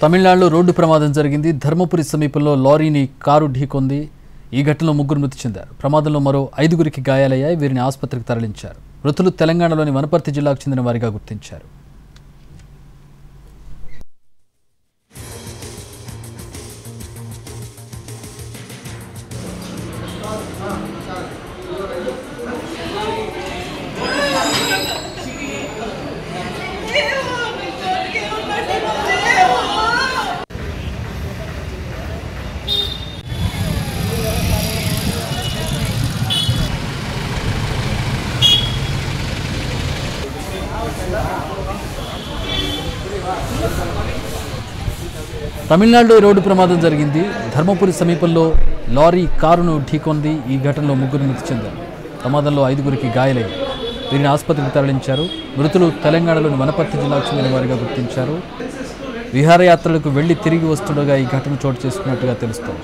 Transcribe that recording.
తమిళనాడులో రోడ్డు ప్రమాదం జరిగింది. ధర్మపురి సమీపంలో లారీని కారు ఢీకొంది. ఈ ఘటనలో ముగ్గురు మృతి చెందారు. ప్రమాదంలో మరో 5గురికి గాయాలయ్యాయి. వీరిని ఆసుపత్రికి తరలించారు. మృతులు తెలంగాణలోని వనపర్తి జిల్లాకు చెందిన వారిగా గుర్తించారు. తమిళనాడులో రోడ్డు ప్రమాదం జరిగింది. ధర్మపురి సమీపంలో లారీ కారును ఢీకొంది. ఈ ఘటనలో ముగ్గురు మృతి చెందారు. ప్రమాదంలో 5గురికి గాయాలయ్యాయి. వీరిని ఆసుపత్రికి తరలించారు. మృతులు తెలంగాణలోని వనపర్తి జిల్లాకు చెందిన వారిగా గుర్తించారు. విహారయాత్రలకు వెళ్లి తిరిగి వస్తుండగా ఈ ఘటన చోటు చేసుకున్నట్టుగా తెలుస్తోంది.